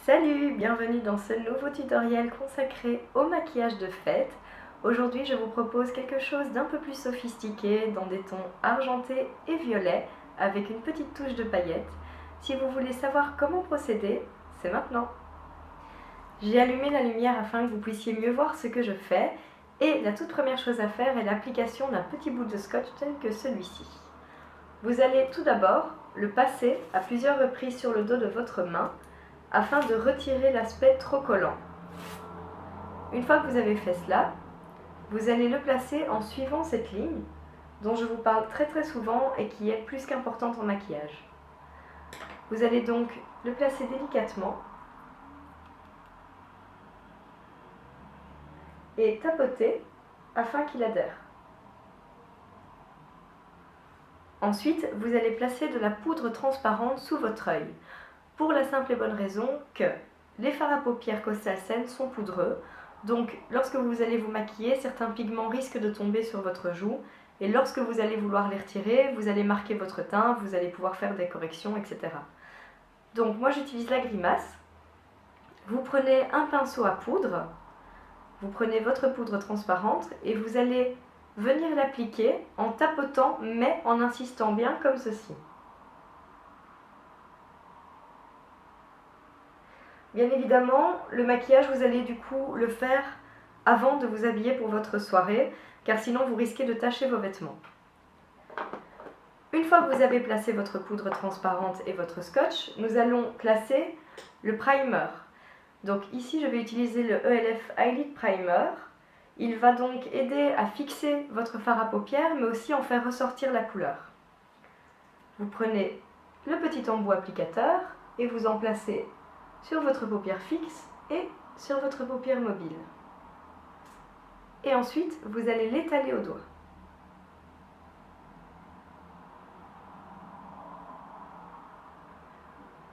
Salut, bienvenue dans ce nouveau tutoriel consacré au maquillage de fête. Aujourd'hui, je vous propose quelque chose d'un peu plus sophistiqué, dans des tons argentés et violets, avec une petite touche de paillettes. Si vous voulez savoir comment procéder, c'est maintenant. J'ai allumé la lumière afin que vous puissiez mieux voir ce que je fais, et la toute première chose à faire est l'application d'un petit bout de scotch tel que celui-ci. Vous allez tout d'abord le passer à plusieurs reprises sur le dos de votre main, afin de retirer l'aspect trop collant. Une fois que vous avez fait cela, vous allez le placer en suivant cette ligne dont je vous parle très souvent et qui est plus qu'importante en maquillage. Vous allez donc le placer délicatement et tapoter afin qu'il adhère. Ensuite, vous allez placer de la poudre transparente sous votre œil, pour la simple et bonne raison que les fards à paupières Costal Sense sont poudreux, donc lorsque vous allez vous maquiller, certains pigments risquent de tomber sur votre joue, et lorsque vous allez vouloir les retirer, vous allez marquer votre teint, vous allez pouvoir faire des corrections, etc. Donc moi j'utilise la grimace. Vous prenez un pinceau à poudre, vous prenez votre poudre transparente et vous allez venir l'appliquer en tapotant mais en insistant bien comme ceci. Bien évidemment, le maquillage, vous allez du coup le faire avant de vous habiller pour votre soirée, car sinon vous risquez de tacher vos vêtements. Une fois que vous avez placé votre poudre transparente et votre scotch, nous allons placer le primer. Donc ici, je vais utiliser le ELF Eyelid Primer. Il va donc aider à fixer votre fard à paupières, mais aussi en faire ressortir la couleur. Vous prenez le petit embout applicateur et vous en placez sur votre paupière fixe et sur votre paupière mobile. Et ensuite, vous allez l'étaler au doigt.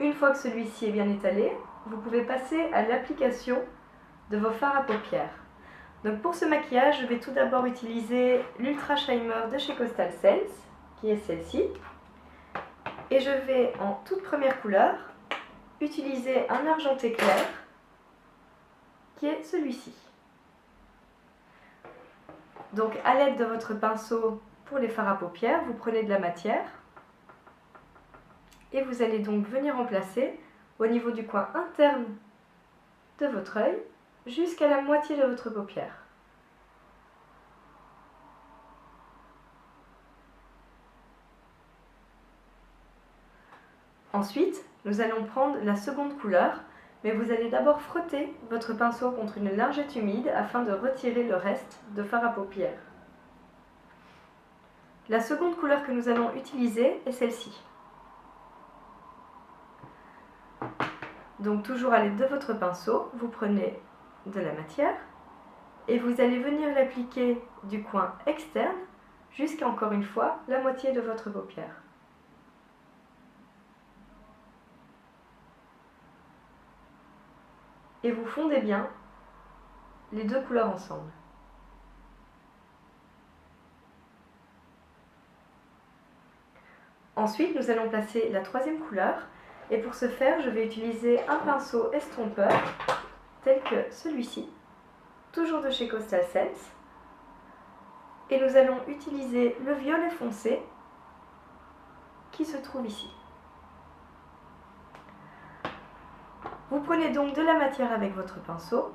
Une fois que celui-ci est bien étalé, vous pouvez passer à l'application de vos fards à paupières. Donc pour ce maquillage, je vais tout d'abord utiliser l'Ultra Shimer de chez Costal Sense, qui est celle-ci. Et je vais en toute première couleur utiliser un argenté clair, qui est celui-ci. Donc à l'aide de votre pinceau pour les fards à paupières, vous prenez de la matière et vous allez donc venir en placer au niveau du coin interne de votre œil jusqu'à la moitié de votre paupière. Ensuite, nous allons prendre la seconde couleur, mais vous allez d'abord frotter votre pinceau contre une lingette humide afin de retirer le reste de fard à paupières. La seconde couleur que nous allons utiliser est celle-ci. Donc toujours à l'aide de votre pinceau, vous prenez de la matière et vous allez venir l'appliquer du coin externe jusqu'à, encore une fois, la moitié de votre paupière. Et vous fondez bien les deux couleurs ensemble. Ensuite, nous allons placer la troisième couleur et pour ce faire, je vais utiliser un pinceau estompeur tel que celui-ci, toujours de chez Costal Sense, et nous allons utiliser le violet foncé qui se trouve ici. Vous prenez donc de la matière avec votre pinceau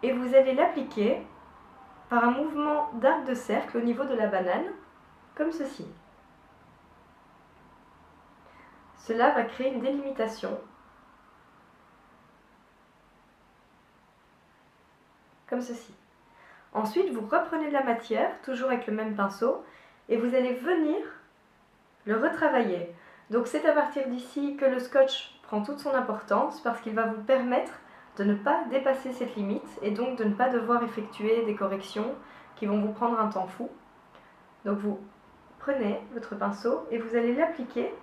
et vous allez l'appliquer par un mouvement d'arc de cercle au niveau de la banane, comme ceci. Cela va créer une délimitation, comme ceci. Ensuite, vous reprenez de la matière, toujours avec le même pinceau, et vous allez venir le retravailler. Donc c'est à partir d'ici que le scotch prend toute son importance, parce qu'il va vous permettre de ne pas dépasser cette limite, et donc de ne pas devoir effectuer des corrections qui vont vous prendre un temps fou. Donc vous prenez votre pinceau et vous allez l'appliquer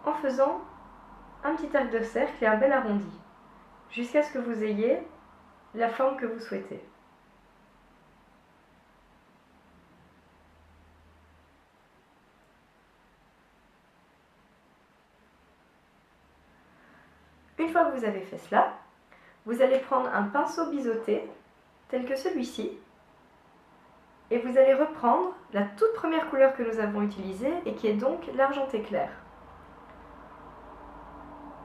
en faisant un petit arc de cercle et un bel arrondi, jusqu'à ce que vous ayez la forme que vous souhaitez. Une fois que vous avez fait cela, vous allez prendre un pinceau biseauté, tel que celui-ci, et vous allez reprendre la toute première couleur que nous avons utilisée, et qui est donc l'argenté clair.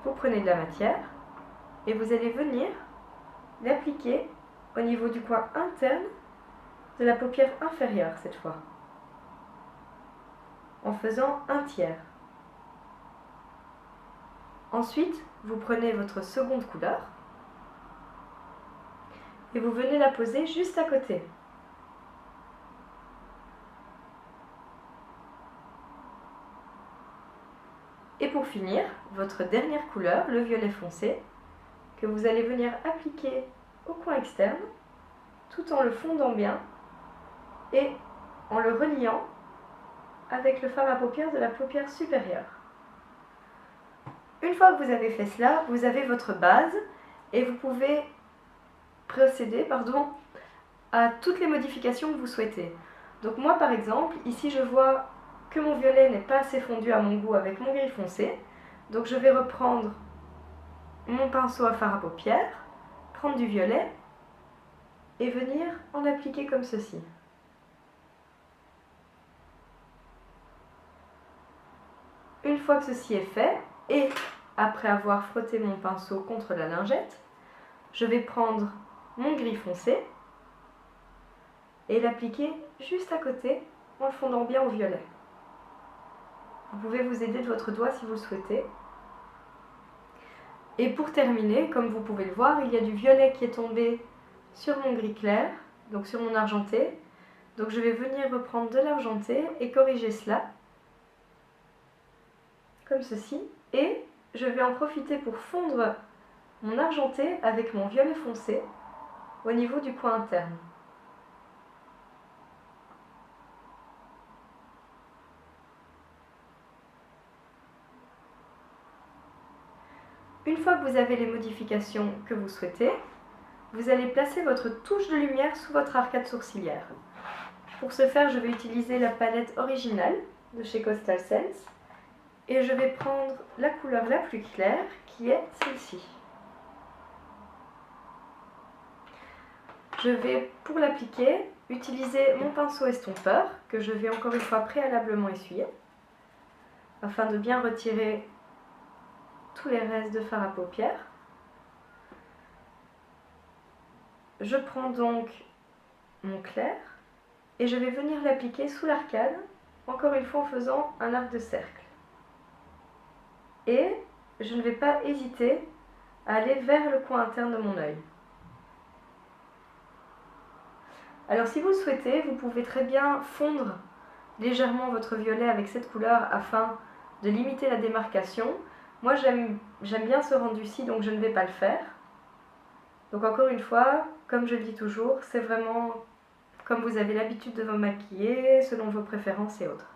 Vous prenez de la matière, et vous allez venir l'appliquer au niveau du coin interne de la paupière inférieure cette fois, en faisant un tiers. Ensuite, vous prenez votre seconde couleur et vous venez la poser juste à côté. Et pour finir, votre dernière couleur, le violet foncé, que vous allez venir appliquer au coin externe, tout en le fondant bien et en le reliant avec le fard à paupières de la paupière supérieure. Une fois que vous avez fait cela, vous avez votre base et vous pouvez procéder à toutes les modifications que vous souhaitez. Donc moi par exemple, ici je vois que mon violet n'est pas assez fondu à mon goût avec mon gris foncé. Donc je vais reprendre mon pinceau à fard à paupières, prendre du violet et venir en appliquer comme ceci. Une fois que ceci est fait, et après avoir frotté mon pinceau contre la lingette, je vais prendre mon gris foncé et l'appliquer juste à côté en le fondant bien au violet. Vous pouvez vous aider de votre doigt si vous le souhaitez. Et pour terminer, comme vous pouvez le voir, il y a du violet qui est tombé sur mon gris clair, donc sur mon argenté. Donc je vais venir reprendre de l'argenté et corriger cela, comme ceci. Et je vais en profiter pour fondre mon argenté avec mon violet foncé au niveau du coin interne. Une fois que vous avez les modifications que vous souhaitez, vous allez placer votre touche de lumière sous votre arcade sourcilière. Pour ce faire, je vais utiliser la palette originale de chez Coastal Scents et je vais prendre la couleur la plus claire qui est celle-ci. Je vais, pour l'appliquer, utiliser mon pinceau estompeur que je vais encore une fois préalablement essuyer afin de bien retirer tous les restes de fard à paupières. Je prends donc mon clair et je vais venir l'appliquer sous l'arcade, encore une fois en faisant un arc de cercle. Et je ne vais pas hésiter à aller vers le coin interne de mon œil. Alors si vous le souhaitez, vous pouvez très bien fondre légèrement votre violet avec cette couleur afin de limiter la démarcation. Moi j'aime bien ce rendu-ci, donc je ne vais pas le faire. Donc encore une fois, comme je le dis toujours, c'est vraiment comme vous avez l'habitude de vous maquiller, selon vos préférences et autres.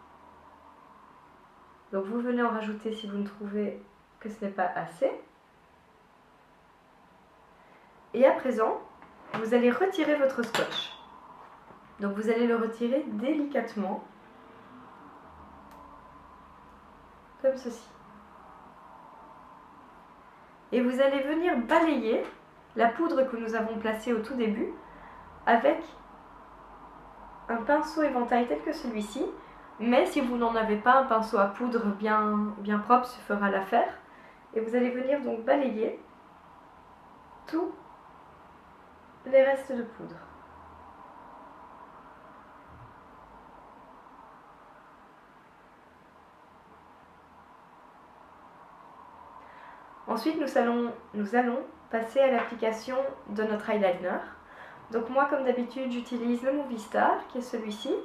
Donc vous venez en rajouter si vous ne trouvez que ce n'est pas assez. Et à présent, vous allez retirer votre scotch. Donc vous allez le retirer délicatement, comme ceci. Et vous allez venir balayer la poudre que nous avons placée au tout début avec un pinceau éventail tel que celui-ci. Mais si vous n'en avez pas, un pinceau à poudre bien propre se fera l'affaire. Et vous allez venir donc balayer tous les restes de poudre. Ensuite, nous allons passer à l'application de notre eyeliner. Donc moi, comme d'habitude, j'utilise le Movie Star, qui est celui-ci.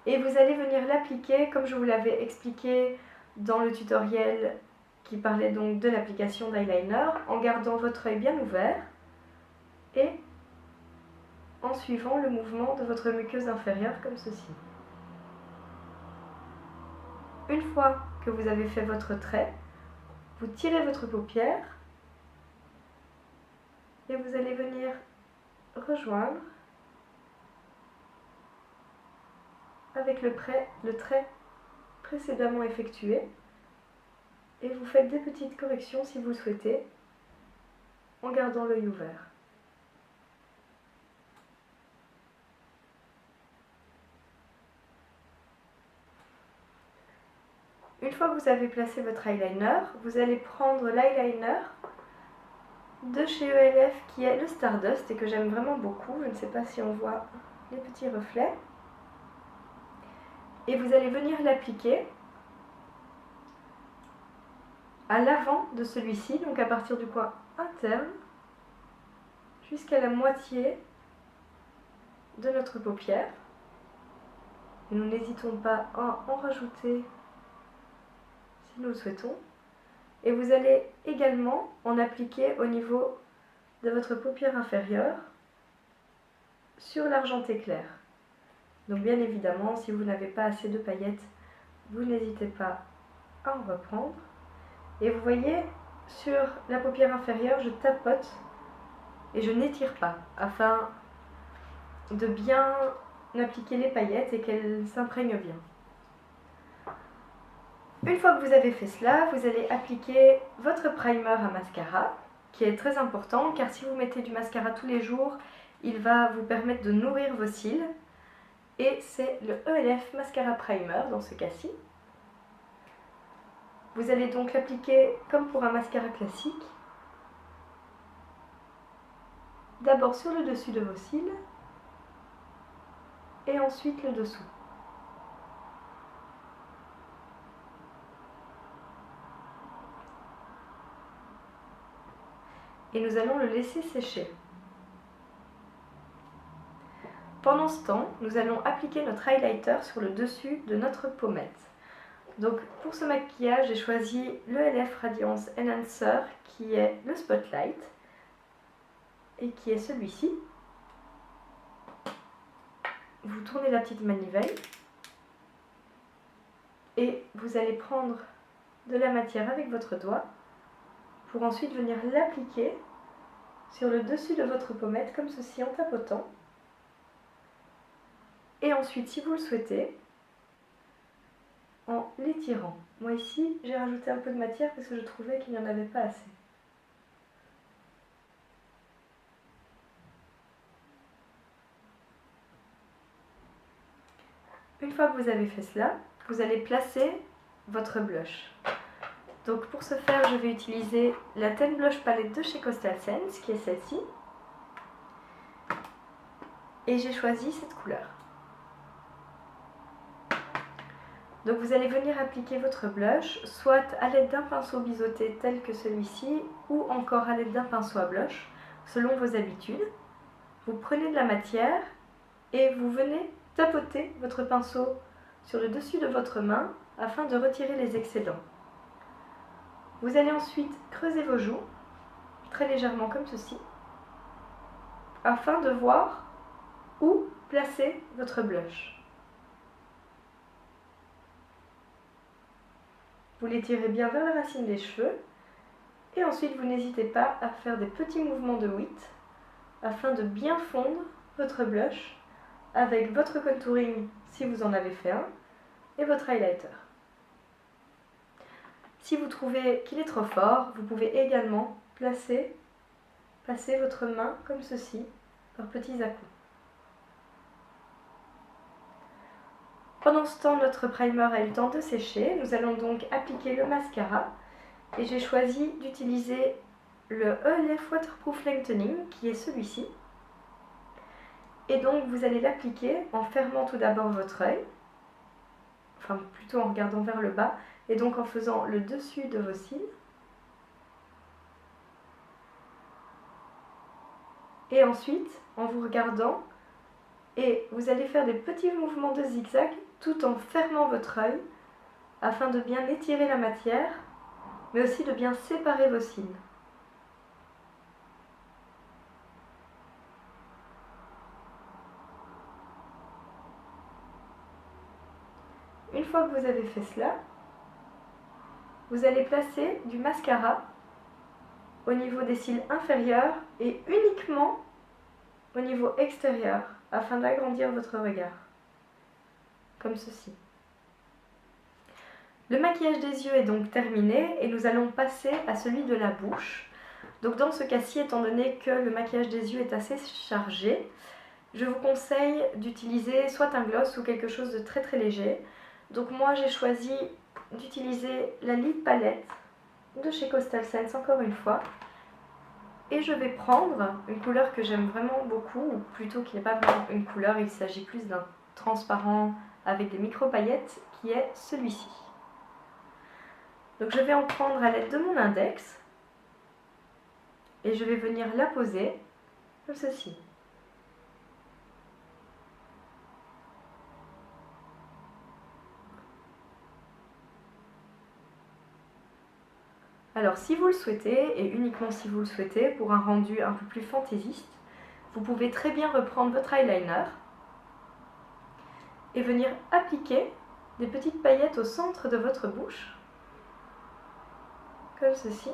Et vous allez venir l'appliquer, comme je vous l'avais expliqué dans le tutoriel qui parlait donc de l'application d'eyeliner, en gardant votre œil bien ouvert et en suivant le mouvement de votre muqueuse inférieure, comme ceci. Une fois que vous avez fait votre trait, vous tirez votre paupière et vous allez venir rejoindre avec le trait précédemment effectué et vous faites des petites corrections si vous le souhaitez, en gardant l'œil ouvert. Une fois que vous avez placé votre eyeliner, vous allez prendre l'eyeliner de chez ELF qui est le Stardust et que j'aime vraiment beaucoup. Je ne sais pas si on voit les petits reflets. Et vous allez venir l'appliquer à l'avant de celui-ci, donc à partir du coin interne, jusqu'à la moitié de notre paupière. Et nous n'hésitons pas à en rajouter si nous le souhaitons. Et vous allez également en appliquer au niveau de votre paupière inférieure sur l'argenté clair. Donc bien évidemment, si vous n'avez pas assez de paillettes, vous n'hésitez pas à en reprendre. Et vous voyez, sur la paupière inférieure, je tapote et je n'étire pas, afin de bien appliquer les paillettes et qu'elles s'imprègnent bien. Une fois que vous avez fait cela, vous allez appliquer votre primer à mascara, qui est très important, car si vous mettez du mascara tous les jours, il va vous permettre de nourrir vos cils. Et c'est le ELF Mascara Primer dans ce cas-ci. Vous allez donc l'appliquer comme pour un mascara classique. D'abord sur le dessus de vos cils et ensuite le dessous. Et nous allons le laisser sécher. Pendant ce temps, nous allons appliquer notre highlighter sur le dessus de notre pommette. Donc pour ce maquillage, j'ai choisi le ELF Radiance Enhancer qui est le Spotlight et qui est celui-ci. Vous tournez la petite manivelle et vous allez prendre de la matière avec votre doigt pour ensuite venir l'appliquer sur le dessus de votre pommette comme ceci en tapotant. Et ensuite, si vous le souhaitez, en l'étirant. Moi ici, j'ai rajouté un peu de matière parce que je trouvais qu'il n'y en avait pas assez. Une fois que vous avez fait cela, vous allez placer votre blush. Donc pour ce faire, je vais utiliser la Ten Blush Palette de chez Coastal Scents, qui est celle-ci. Et j'ai choisi cette couleur. Donc vous allez venir appliquer votre blush, soit à l'aide d'un pinceau biseauté tel que celui-ci, ou encore à l'aide d'un pinceau à blush, selon vos habitudes. Vous prenez de la matière et vous venez tapoter votre pinceau sur le dessus de votre main afin de retirer les excédents. Vous allez ensuite creuser vos joues, très légèrement comme ceci, afin de voir où placer votre blush. Vous l'étirez bien vers la racine des cheveux et ensuite vous n'hésitez pas à faire des petits mouvements de whip afin de bien fondre votre blush avec votre contouring si vous en avez fait un et votre highlighter. Si vous trouvez qu'il est trop fort, vous pouvez également passer votre main comme ceci par petits à-coups. Pendant ce temps, notre primer a eu le temps de sécher. Nous allons donc appliquer le mascara et j'ai choisi d'utiliser le ELF Waterproof Lengthening qui est celui-ci. Et donc vous allez l'appliquer en fermant tout d'abord votre œil, enfin plutôt en regardant vers le bas, et donc en faisant le dessus de vos cils. Et ensuite, en vous regardant, et vous allez faire des petits mouvements de zigzag tout en fermant votre œil afin de bien étirer la matière, mais aussi de bien séparer vos cils. Une fois que vous avez fait cela, vous allez placer du mascara au niveau des cils inférieurs et uniquement au niveau extérieur afin d'agrandir votre regard, comme ceci. Le maquillage des yeux est donc terminé et nous allons passer à celui de la bouche. Donc dans ce cas-ci, étant donné que le maquillage des yeux est assez chargé, je vous conseille d'utiliser soit un gloss ou quelque chose de très léger. Donc moi j'ai choisi d'utiliser la Lip Palette de chez Coastal Scents encore une fois. Et je vais prendre une couleur que j'aime vraiment beaucoup, ou plutôt qui n'est pas vraiment une couleur, il s'agit plus d'un transparent avec des micro-paillettes qui est celui-ci. Donc je vais en prendre à l'aide de mon index et je vais venir la poser comme ceci. Alors si vous le souhaitez, et uniquement si vous le souhaitez, pour un rendu un peu plus fantaisiste, vous pouvez très bien reprendre votre eyeliner et venir appliquer des petites paillettes au centre de votre bouche, comme ceci,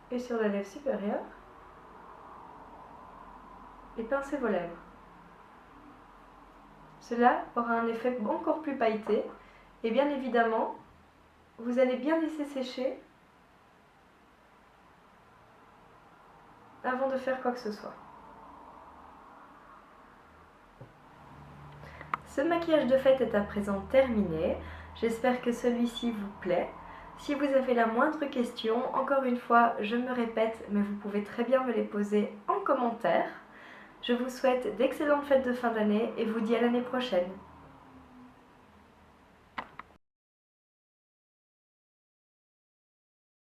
et sur la lèvre supérieure, et pincez vos lèvres. Cela aura un effet encore plus pailleté, et bien évidemment, vous allez bien laisser sécher avant de faire quoi que ce soit. Ce maquillage de fête est à présent terminé. J'espère que celui-ci vous plaît. Si vous avez la moindre question, encore une fois, je me répète, mais vous pouvez très bien me les poser en commentaire. Je vous souhaite d'excellentes fêtes de fin d'année et vous dis à l'année prochaine.